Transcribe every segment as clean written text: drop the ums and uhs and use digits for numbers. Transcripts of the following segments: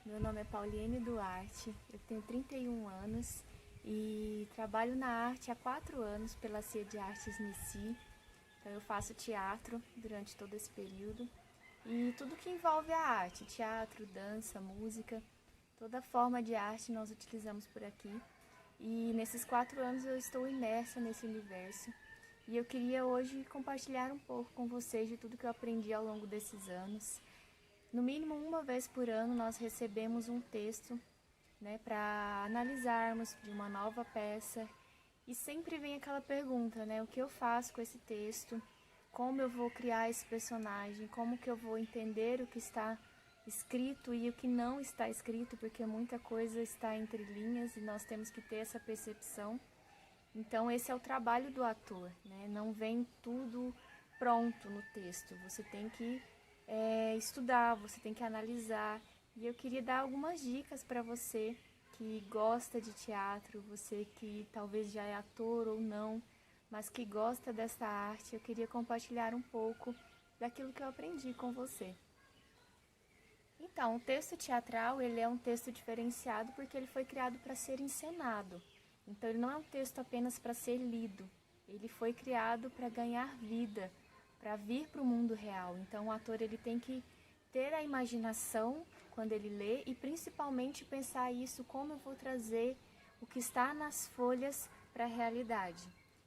meu nome é Pauliene Duarte, eu tenho 31 anos e trabalho na arte há 4 anos pela CIA de Artes Nici. Então eu faço teatro durante todo esse período e tudo que envolve a arte, teatro, dança, música, toda forma de arte nós utilizamos por aqui. E nesses 4 anos eu estou imersa nesse universo e eu queria hoje compartilhar um pouco com vocês de tudo que eu aprendi ao longo desses anos. No mínimo uma vez por ano nós recebemos um texto, para analisarmos de uma nova peça e sempre vem aquela pergunta, o que eu faço com esse texto, como eu vou criar esse personagem, como que eu vou entender o que está escrito e o que não está escrito, porque muita coisa está entre linhas e nós temos que ter essa percepção. Então esse é o trabalho do ator, não vem tudo pronto no texto, você tem que estudar, você tem que analisar. E eu queria dar algumas dicas para você que gosta de teatro, você que talvez já é ator ou não, mas que gosta dessa arte. Eu queria compartilhar um pouco daquilo que eu aprendi com você. Então, o texto teatral, ele é um texto diferenciado porque ele foi criado para ser encenado. Então, ele não é um texto apenas para ser lido, ele foi criado para ganhar vida, para vir para o mundo real. Então o ator ele tem que ter a imaginação quando ele lê e principalmente pensar isso, como eu vou trazer o que está nas folhas para a realidade.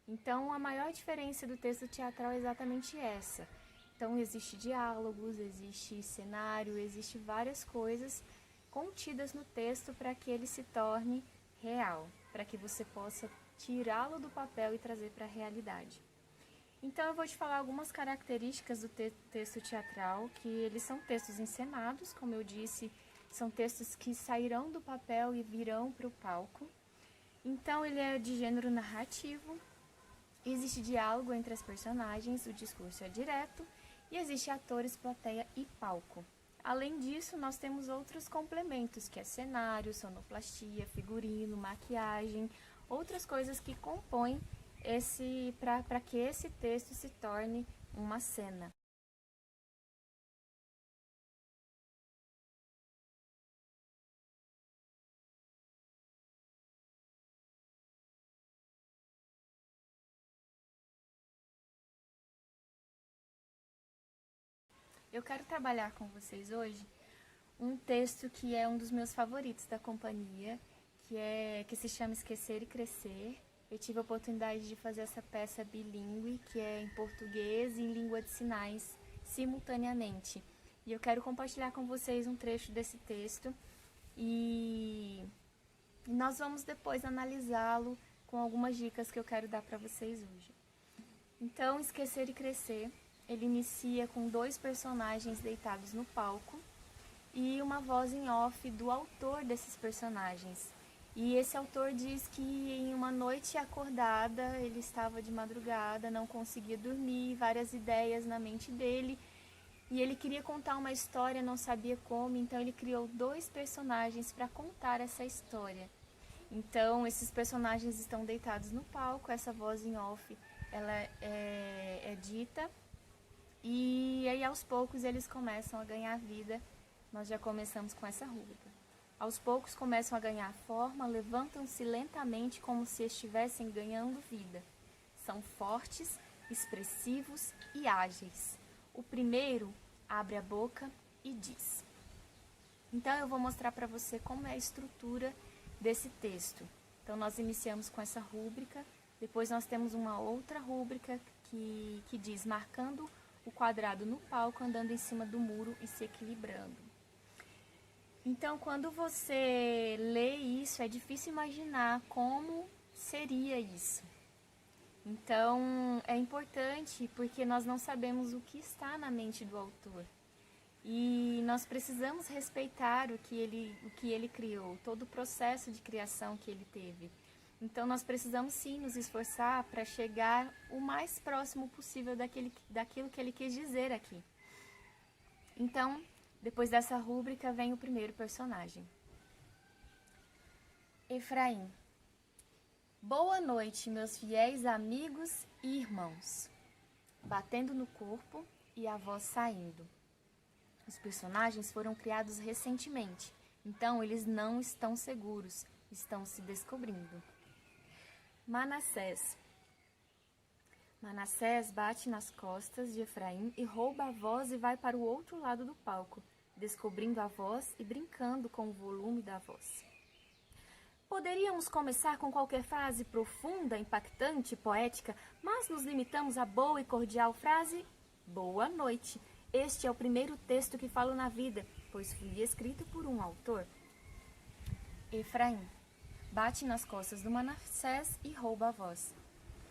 Então a maior diferença do texto teatral é exatamente essa. Então existe diálogos, existe cenário, existe várias coisas contidas no texto para que ele se torne real, para que você possa tirá-lo do papel e trazer para a realidade. Então eu vou te falar algumas características do texto teatral, que eles são textos encenados, como eu disse, são textos que sairão do papel e virão para o palco. Então ele é de gênero narrativo, existe diálogo entre as personagens, o discurso é direto e existe atores, plateia e palco. Além disso, nós temos outros complementos, que é cenário, sonoplastia, figurino, maquiagem, outras coisas que compõem para que esse texto se torne uma cena. Eu quero trabalhar com vocês hoje um texto que é um dos meus favoritos da companhia, que se chama Esquecer e Crescer. Eu tive a oportunidade de fazer essa peça bilíngue, que é em português e em língua de sinais, simultaneamente. E eu quero compartilhar com vocês um trecho desse texto e nós vamos depois analisá-lo com algumas dicas que eu quero dar para vocês hoje. Então, Esquecer e Crescer, ele inicia com 2 personagens deitados no palco e uma voz em off do autor desses personagens. E esse autor diz que em uma noite acordada, ele estava de madrugada, não conseguia dormir, várias ideias na mente dele, e ele queria contar uma história, não sabia como, então ele criou 2 personagens para contar essa história. Então esses personagens estão deitados no palco, essa voz em off ela é dita, e aí aos poucos eles começam a ganhar vida. Nós já começamos com essa rúbrica. Aos poucos começam a ganhar forma, levantam-se lentamente como se estivessem ganhando vida. São fortes, expressivos e ágeis. O primeiro abre a boca e diz. Então eu vou mostrar para você como é a estrutura desse texto. Então nós iniciamos com essa rúbrica, depois nós temos uma outra rúbrica que diz marcando o quadrado no palco, andando em cima do muro e se equilibrando. Então, quando você lê isso, é difícil imaginar como seria isso. Então, é importante porque nós não sabemos o que está na mente do autor. E nós precisamos respeitar o que ele criou, todo o processo de criação que ele teve. Então, nós precisamos sim nos esforçar para chegar o mais próximo possível daquilo que ele quis dizer aqui. Então, depois dessa rúbrica vem o primeiro personagem. Efraim. Boa noite, meus fiéis amigos e irmãos. Batendo no corpo e a voz saindo. Os personagens foram criados recentemente, Então, eles não estão seguros, estão se descobrindo. Manassés. Manassés bate nas costas de Efraim e rouba a voz e vai para o outro lado do palco, descobrindo a voz e brincando com o volume da voz. Poderíamos começar com qualquer frase profunda, impactante, poética, mas nos limitamos à boa e cordial frase Boa noite. Este é o primeiro texto que falo na vida, pois fui escrito por um autor. Efraim bate nas costas do Manassés e rouba a voz.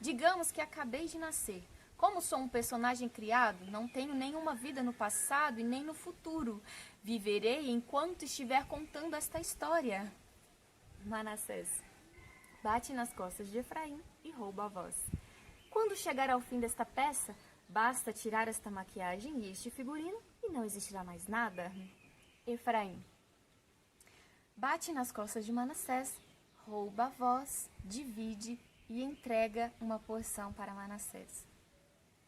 Digamos que acabei de nascer. Como sou um personagem criado, não tenho nenhuma vida no passado e nem no futuro. Viverei enquanto estiver contando esta história. Manassés bate nas costas de Efraim e rouba a voz. Quando chegar ao fim desta peça, basta tirar esta maquiagem e este figurino e não existirá mais nada. Efraim bate nas costas de Manassés, rouba a voz, divide e entrega uma porção para Manassés.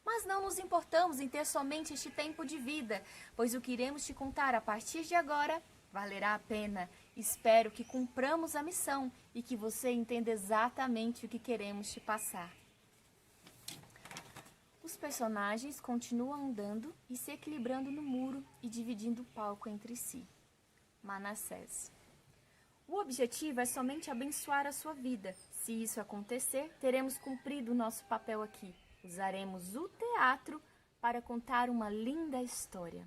Mas não nos importamos em ter somente este tempo de vida, pois o que iremos te contar a partir de agora valerá a pena. Espero que cumpramos a missão e que você entenda exatamente o que queremos te passar. Os personagens continuam andando e se equilibrando no muro e dividindo o palco entre si. Manassés. O objetivo é somente abençoar a sua vida. Se isso acontecer, teremos cumprido o nosso papel aqui. Usaremos o teatro para contar uma linda história.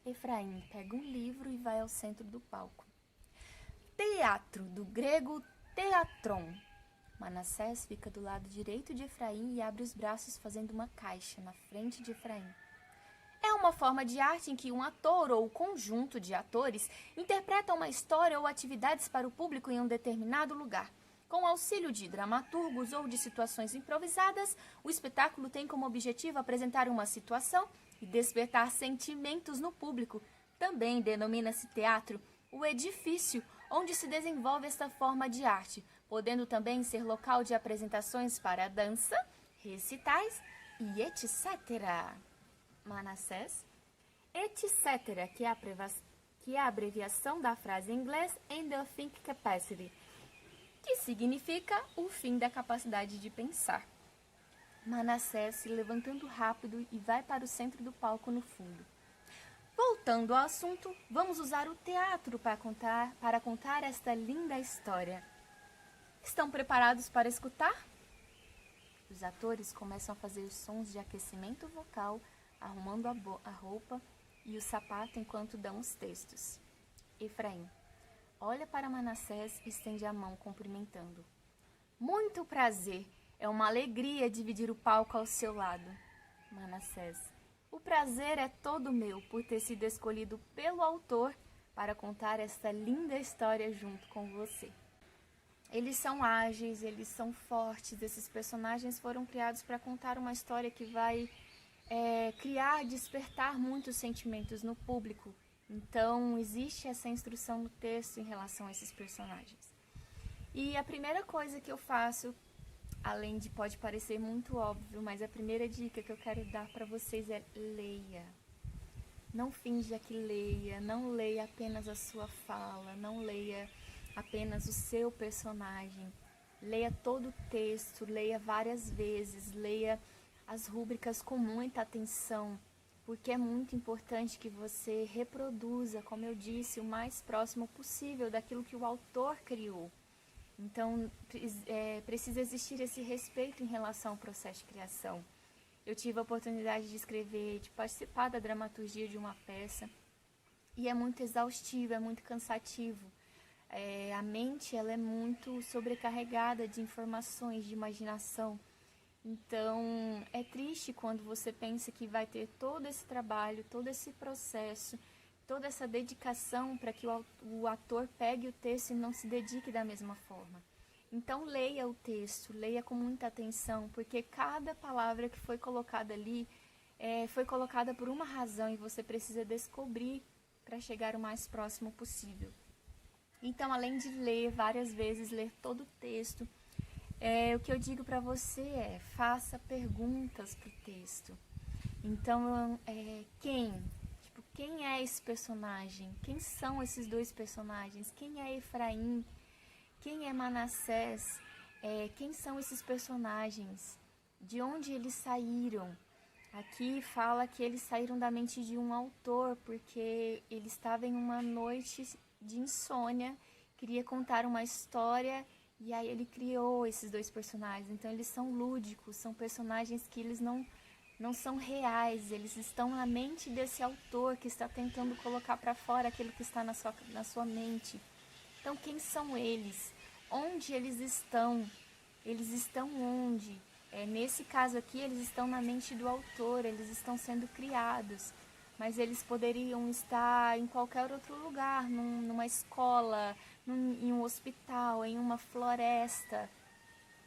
Efraim pega um livro e vai ao centro do palco. Teatro, do grego teatron. Manassés fica do lado direito de Efraim e abre os braços fazendo uma caixa na frente de Efraim. É uma forma de arte em que um ator ou conjunto de atores interpreta uma história ou atividades para o público em um determinado lugar. Com o auxílio de dramaturgos ou de situações improvisadas, o espetáculo tem como objetivo apresentar uma situação e despertar sentimentos no público. Também denomina-se teatro o edifício onde se desenvolve esta forma de arte, podendo também ser local de apresentações para dança, recitais e etc. Manassés, etc., que é a abreviação da frase em inglês "and the think capacity", que significa o fim da capacidade de pensar. Manassés se levantando rápido e vai para o centro do palco no fundo. Voltando ao assunto, vamos usar o teatro para contar esta linda história. Estão preparados para escutar? Os atores começam a fazer sons de aquecimento vocal, arrumando a roupa e o sapato enquanto dão os textos. Efraim olha para Manassés e estende a mão cumprimentando. Muito prazer, é uma alegria dividir o palco ao seu lado. Manassés, o prazer é todo meu por ter sido escolhido pelo autor para contar esta linda história junto com você. Eles são ágeis, eles são fortes, esses personagens foram criados para contar uma história que vai despertar muitos sentimentos no público. Então, existe essa instrução no texto em relação a esses personagens. E a primeira coisa que eu faço, além de pode parecer muito óbvio, mas a primeira dica que eu quero dar para vocês é leia. Não finja que leia, não leia apenas a sua fala, não leia apenas o seu personagem. Leia todo o texto, leia várias vezes, leia as rúbricas com muita atenção, porque é muito importante que você reproduza, como eu disse, o mais próximo possível daquilo que o autor criou. Então, precisa existir esse respeito em relação ao processo de criação. Eu tive a oportunidade de escrever, de participar da dramaturgia de uma peça, e é muito exaustivo, é muito cansativo. A mente ela é muito sobrecarregada de informações, de imaginação. Então, é triste quando você pensa que vai ter todo esse trabalho, todo esse processo, toda essa dedicação para que o ator pegue o texto e não se dedique da mesma forma. Então, leia o texto, leia com muita atenção, porque cada palavra que foi colocada ali foi colocada por uma razão e você precisa descobrir para chegar o mais próximo possível. Então, além de ler várias vezes, ler todo o texto, o que eu digo para você faça perguntas para o texto. Então, Quem é esse personagem? Quem são esses dois personagens? Quem é Efraim? Quem é Manassés? Quem são esses personagens? De onde eles saíram? Aqui fala que eles saíram da mente de um autor, porque ele estava em uma noite de insônia, queria contar uma história, e aí ele criou esses dois personagens. Então eles são lúdicos, são personagens que eles não são reais, eles estão na mente desse autor que está tentando colocar para fora aquilo que está na sua mente. Então quem são eles? Onde eles estão? Eles estão onde? Nesse caso aqui, eles estão na mente do autor, eles estão sendo criados, mas eles poderiam estar em qualquer outro lugar, numa escola, em um hospital, em uma floresta.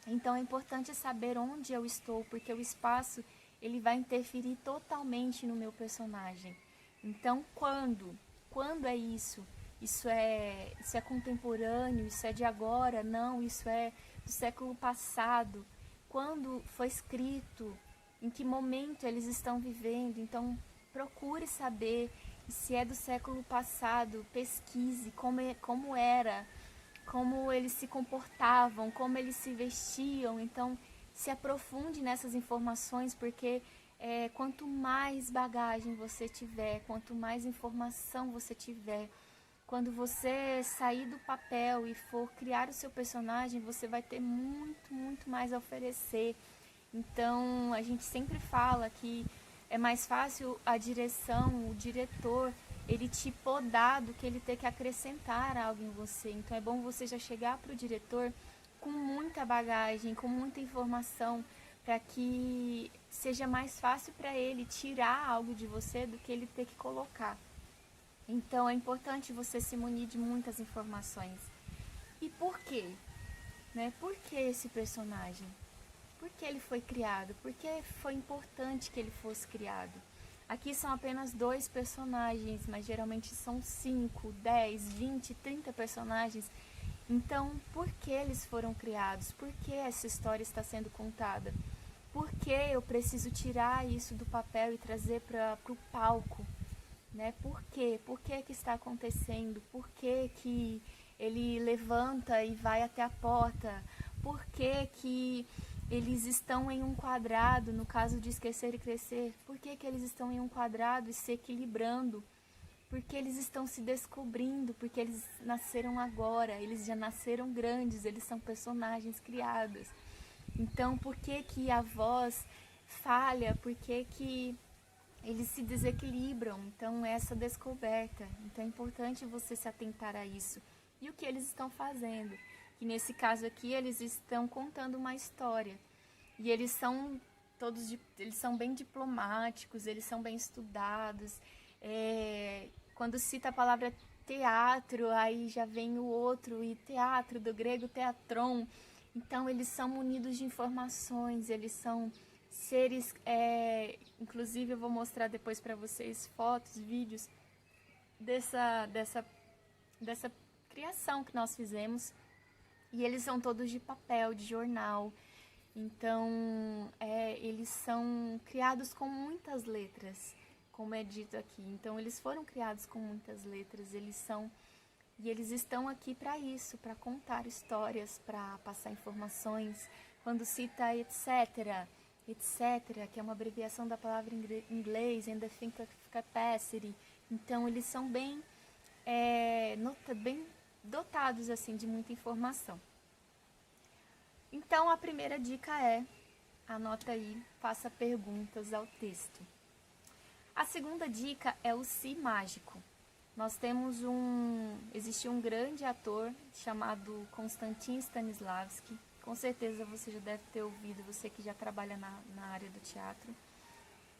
Então é importante saber onde eu estou, porque o espaço ele vai interferir totalmente no meu personagem. Então quando? Quando é isso? Isso é contemporâneo? Isso é de agora? Não, isso é do século passado. Quando foi escrito? Em que momento eles estão vivendo? Então procure saber. E se é do século passado, pesquise como era, como eles se comportavam, como eles se vestiam. Então se aprofunde nessas informações, porque quanto mais bagagem você tiver, quanto mais informação você tiver, quando você sair do papel e for criar o seu personagem, você vai ter muito, muito mais a oferecer. Então, a gente sempre fala que é mais fácil a direção, o diretor, ele te podar do que ele ter que acrescentar algo em você. Então, é bom você já chegar para o diretor com muita bagagem, com muita informação, para que seja mais fácil para ele tirar algo de você do que ele ter que colocar. Então é importante você se munir de muitas informações. E por quê? Por que esse personagem? Por que ele foi criado? Por que foi importante que ele fosse criado? Aqui são apenas 2 personagens, mas geralmente são 5, 10, 20, 30 personagens. Então, por que eles foram criados? Por que essa história está sendo contada? Por que eu preciso tirar isso do papel e trazer para o palco? Por quê? Por que que está acontecendo? Por que que ele levanta e vai até a porta? Por que que eles estão em um quadrado, no caso de Esquecer e Crescer? Por que que eles estão em um quadrado e se equilibrando? Porque eles estão se descobrindo, porque eles nasceram agora, eles já nasceram grandes, eles são personagens criados. Então, por que que a voz falha? Por que que eles se desequilibram? Então, essa descoberta. Então, é importante você se atentar a isso. E o que eles estão fazendo? Que nesse caso aqui, eles estão contando uma história. E eles são eles são bem diplomáticos, eles são bem estudados. Quando cita a palavra teatro, aí já vem o outro, e teatro, do grego teatron. Então, eles são munidos de informações, eles são seres, inclusive eu vou mostrar depois para vocês fotos, vídeos dessa criação que nós fizemos, e eles são todos de papel, de jornal. Então eles são criados com muitas letras, como é dito aqui. Então eles foram criados com muitas letras, e eles estão aqui para isso, para contar histórias, para passar informações. Quando cita etc., que é uma abreviação da palavra em inglês, and the think capacity. Então, eles são bem dotados assim, de muita informação. Então, a primeira dica anota aí, faça perguntas ao texto. A segunda dica é o si mágico. Nós temos existe um grande ator chamado Konstantin Stanislavski. Com certeza você já deve ter ouvido, você que já trabalha na área do teatro.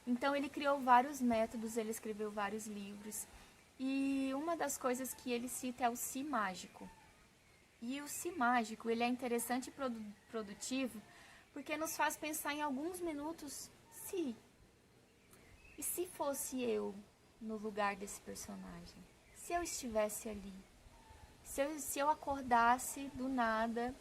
Então ele criou vários métodos, ele escreveu vários livros. E uma das coisas que ele cita é o si mágico. E o si mágico, ele é interessante e produtivo porque nos faz pensar em alguns minutos, e se fosse eu no lugar desse personagem? Se eu estivesse ali? Se eu acordasse do nada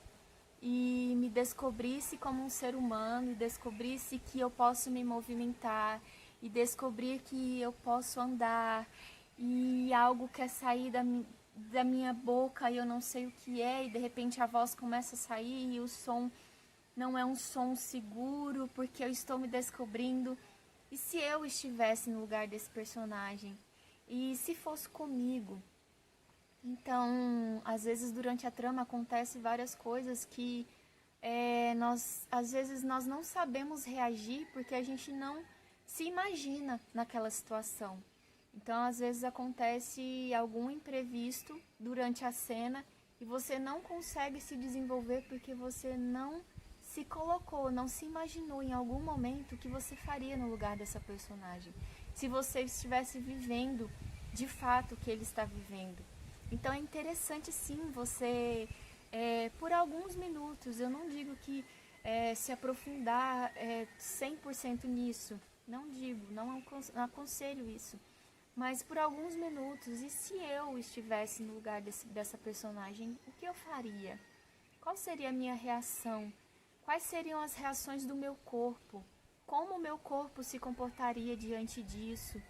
e me descobrisse como um ser humano, e descobrisse que eu posso me movimentar, e descobrir que eu posso andar e algo quer sair da minha boca e eu não sei o que é, e de repente a voz começa a sair e o som não é um som seguro porque eu estou me descobrindo. E se eu estivesse no lugar desse personagem? E se fosse comigo? Então, às vezes durante a trama acontece várias coisas que às vezes nós não sabemos reagir porque a gente não se imagina naquela situação. Então, às vezes acontece algum imprevisto durante a cena e você não consegue se desenvolver porque você não se colocou, não se imaginou em algum momento o que você faria no lugar dessa personagem. Se você estivesse vivendo de fato o que ele está vivendo. Então é interessante sim você, por alguns minutos, eu não digo que se aprofundar 100% nisso, não digo, não aconselho isso. Mas por alguns minutos, e se eu estivesse no lugar dessa personagem, o que eu faria? Qual seria a minha reação? Quais seriam as reações do meu corpo? Como o meu corpo se comportaria diante disso?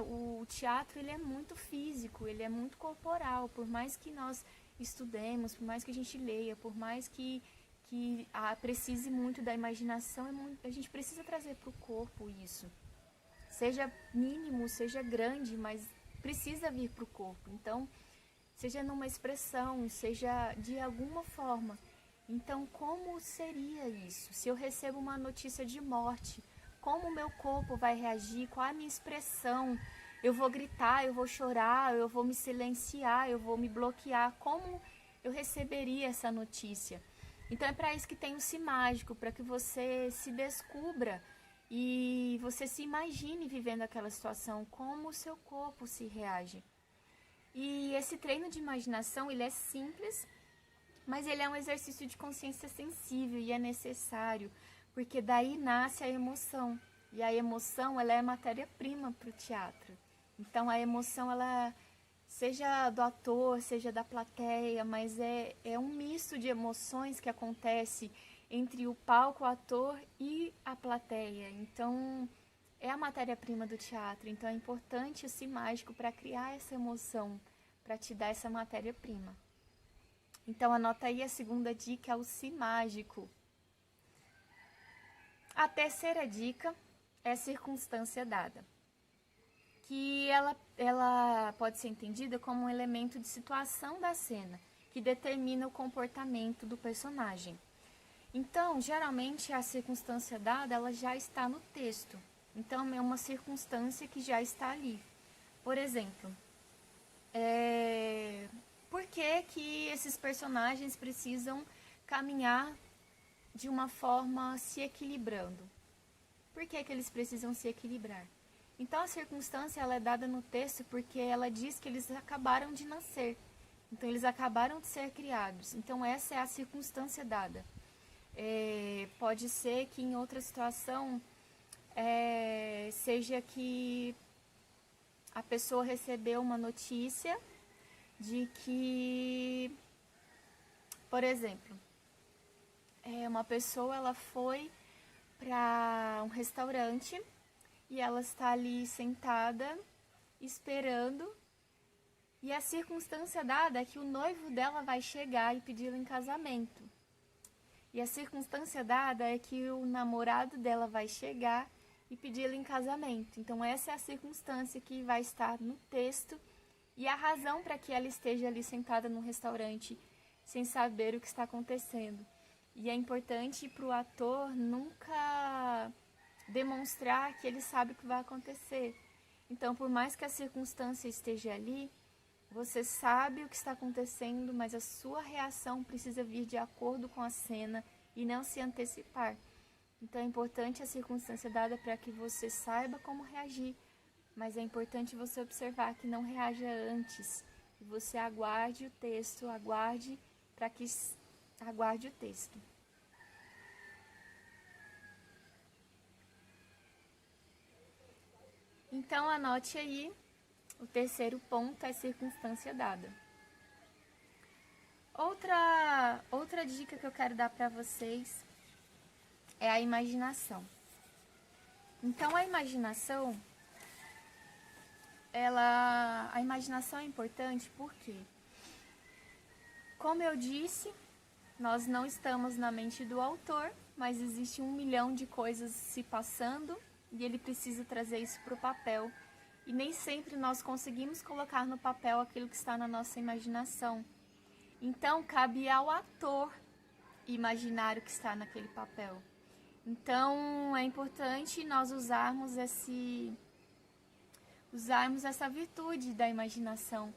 O teatro ele é muito físico, ele é muito corporal. Por mais que nós estudemos, por mais que a gente leia, por mais que precise muito da imaginação, a gente precisa trazer para o corpo isso. Seja mínimo, seja grande, mas precisa vir para o corpo. Então, seja numa expressão, seja de alguma forma. Então, como seria isso? Se eu recebo uma notícia de morte, como o meu corpo vai reagir? Qual a minha expressão? Eu vou gritar, eu vou chorar, eu vou me silenciar, eu vou me bloquear? Como eu receberia essa notícia? Então, é para isso que tem o Si Mágico, para que você se descubra e você se imagine vivendo aquela situação, como o seu corpo se reage. E esse treino de imaginação, ele é simples, mas ele é um exercício de consciência sensível e é necessário, porque daí nasce a emoção. E a emoção, ela é matéria-prima para o teatro. Então, a emoção, ela seja do ator, seja da plateia, mas é um misto de emoções que acontece entre o palco, o ator e a plateia. Então, é a matéria-prima do teatro. Então, é importante o Si Mágico para criar essa emoção, para te dar essa matéria-prima. Então, anota aí a segunda dica, é o Si Mágico. A terceira dica é circunstância dada, que ela pode ser entendida como um elemento de situação da cena, que determina o comportamento do personagem. Então, geralmente, a circunstância dada, ela já está no texto. Então, é uma circunstância que já está ali. Por exemplo, por que esses personagens precisam caminhar de uma forma se equilibrando? Por que eles precisam se equilibrar? Então, a circunstância ela é dada no texto porque ela diz que eles acabaram de nascer. Então, eles acabaram de ser criados. Então, essa é a circunstância dada. Pode ser que em outra situação seja que a pessoa recebeu uma notícia de que, por exemplo, uma pessoa ela foi para um restaurante e ela está ali sentada esperando, e a circunstância dada é que o noivo dela vai chegar e pedi-la em casamento. E a circunstância dada é que o namorado dela vai chegar e pedi-la em casamento. Então, essa é a circunstância que vai estar no texto e a razão para que ela esteja ali sentada no restaurante sem saber o que está acontecendo. E é importante para o ator nunca demonstrar que ele sabe o que vai acontecer. Então, por mais que a circunstância esteja ali, você sabe o que está acontecendo, mas a sua reação precisa vir de acordo com a cena e não se antecipar. Então é importante a circunstância dada para que você saiba como reagir, mas é importante você observar que não reaja antes, que você aguarde o texto, aguarde o texto. Então anote aí, o terceiro ponto é circunstância dada. Outra dica que eu quero dar para vocês é a imaginação. Então a imaginação é importante porque, como eu disse, nós não estamos na mente do autor, mas existe 1 milhão de coisas se passando e ele precisa trazer isso para o papel. E nem sempre nós conseguimos colocar no papel aquilo que está na nossa imaginação. Então, cabe ao ator imaginar o que está naquele papel. Então, é importante nós usarmos essa virtude da imaginação,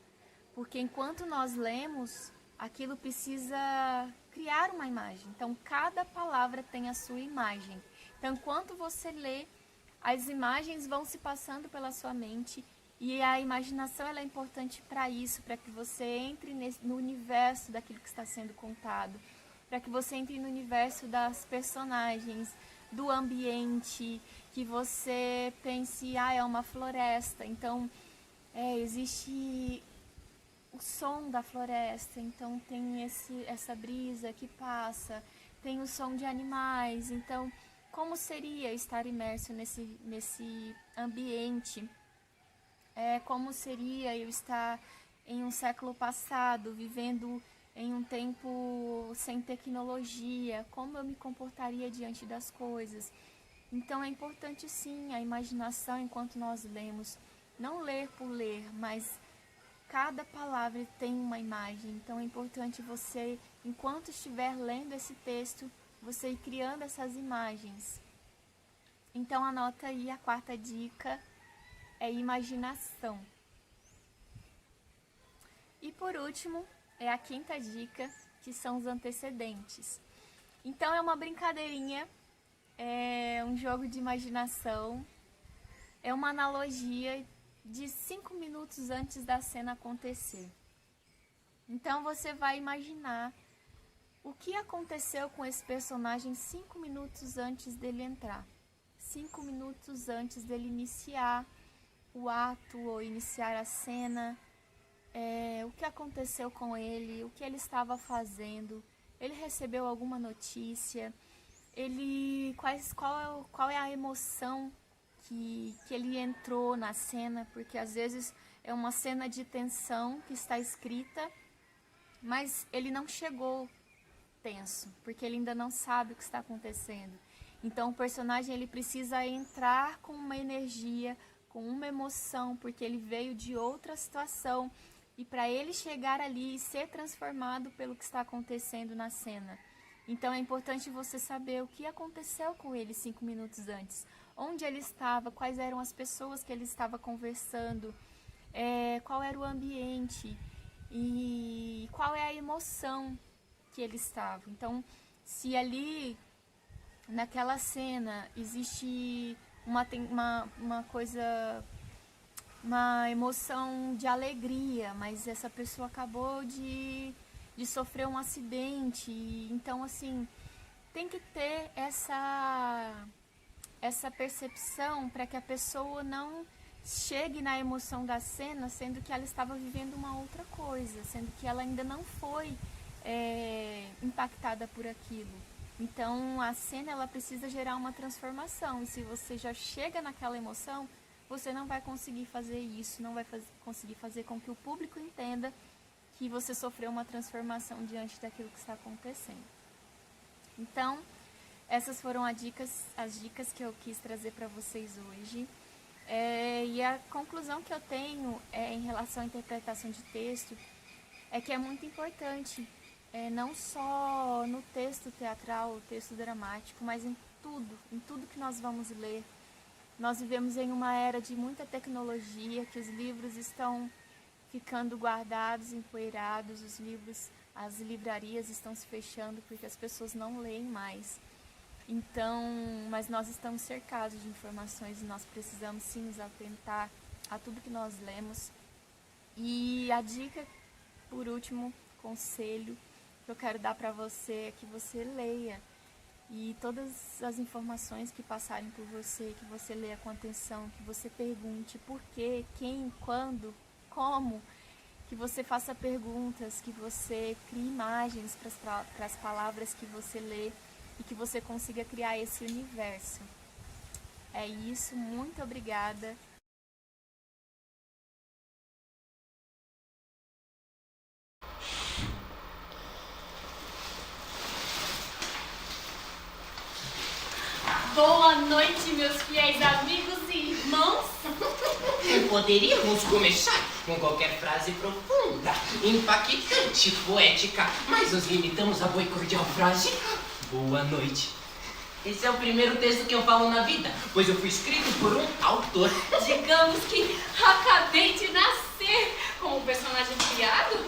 porque enquanto nós lemos, aquilo precisa criar uma imagem. Então, cada palavra tem a sua imagem. Então, enquanto você lê, as imagens vão se passando pela sua mente e a imaginação ela é importante para isso, para que você entre no universo daquilo que está sendo contado, para que você entre no universo das personagens, do ambiente, que você pense, é uma floresta, então existe o som da floresta, então tem essa brisa que passa, tem o som de animais, então como seria estar imerso nesse ambiente? Como seria eu estar em um século passado, vivendo em um tempo sem tecnologia? Como eu me comportaria diante das coisas? Então é importante sim a imaginação enquanto nós lemos. Não ler por ler, mas cada palavra tem uma imagem. Então é importante você, enquanto estiver lendo esse texto, você ir criando essas imagens. Então anota aí a 4ª dica, é imaginação. E por último, é a 5ª dica, que são os antecedentes. Então é uma brincadeirinha, é um jogo de imaginação, é uma analogia de 5 minutos antes da cena acontecer. Então você vai imaginar o que aconteceu com esse personagem 5 minutos antes dele entrar. 5 minutos antes dele iniciar o ato ou iniciar a cena, o que aconteceu com ele, o que ele estava fazendo, ele recebeu alguma notícia, qual é a emoção que ele entrou na cena, porque às vezes é uma cena de tensão que está escrita, mas ele não chegou tenso, porque ele ainda não sabe o que está acontecendo. Então o personagem ele precisa entrar com uma energia, com uma emoção, porque ele veio de outra situação e para ele chegar ali e ser transformado pelo que está acontecendo na cena. Então é importante você saber o que aconteceu com ele 5 minutos antes, onde ele estava, quais eram as pessoas que ele estava conversando, qual era o ambiente e qual é a emoção que ele estava. Então, se ali naquela cena existe uma emoção de alegria, mas essa pessoa acabou de sofrer um acidente, então assim, tem que ter essa percepção para que a pessoa não chegue na emoção da cena, sendo que ela estava vivendo uma outra coisa, sendo que ela ainda não foi impactada por aquilo. Então a cena ela precisa gerar uma transformação, e se você já chega naquela emoção, você não vai conseguir fazer isso, não vai conseguir fazer com que o público entenda que você sofreu uma transformação diante daquilo que está acontecendo. Então, essas foram as dicas que eu quis trazer para vocês hoje. E a conclusão que eu tenho em relação à interpretação de texto é que é muito importante, não só no texto teatral, texto dramático, mas em tudo que nós vamos ler. Nós vivemos em uma era de muita tecnologia, que os livros estão ficando guardados, empoeirados, as livrarias estão se fechando porque as pessoas não leem mais. Então, mas nós estamos cercados de informações e nós precisamos sim nos atentar a tudo que nós lemos. E a dica, por último, conselho que eu quero dar para você é que você leia. E todas as informações que passarem por você, que você leia com atenção, que você pergunte por quê, quem, quando, como, que você faça perguntas, que você crie imagens para as palavras que você lê e que você consiga criar esse universo. É isso, muito obrigada. Boa noite, meus fiéis amigos e irmãos. Poderíamos começar com qualquer frase profunda, impactante, poética, mas nos limitamos à boa e cordial frase: boa noite. Esse é o primeiro texto que eu falo na vida, pois eu fui escrito por um autor. Digamos que acabei de nascer como personagem criado.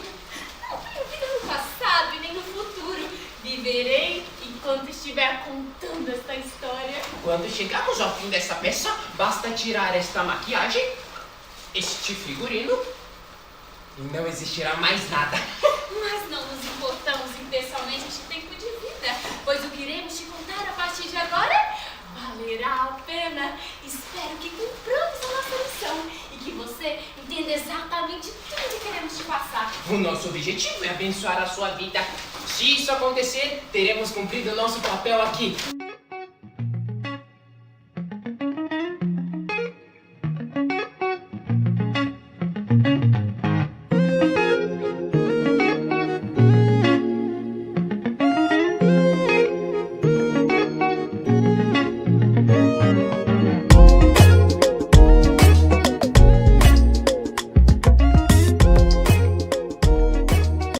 Não tenho vida no passado e nem no futuro. Viverei enquanto estiver contando esta história. Quando chegamos ao fim dessa peça, basta tirar esta maquiagem, este figurino, e não existirá mais nada. Mas não nos importamos intensamente este tempo de vida, pois o que iremos te contar a partir de agora valerá a pena. Espero que cumpramos a nossa missão e que você entenda exatamente tudo que queremos te passar. O nosso objetivo é abençoar a sua vida. Se isso acontecer, teremos cumprido o nosso papel aqui.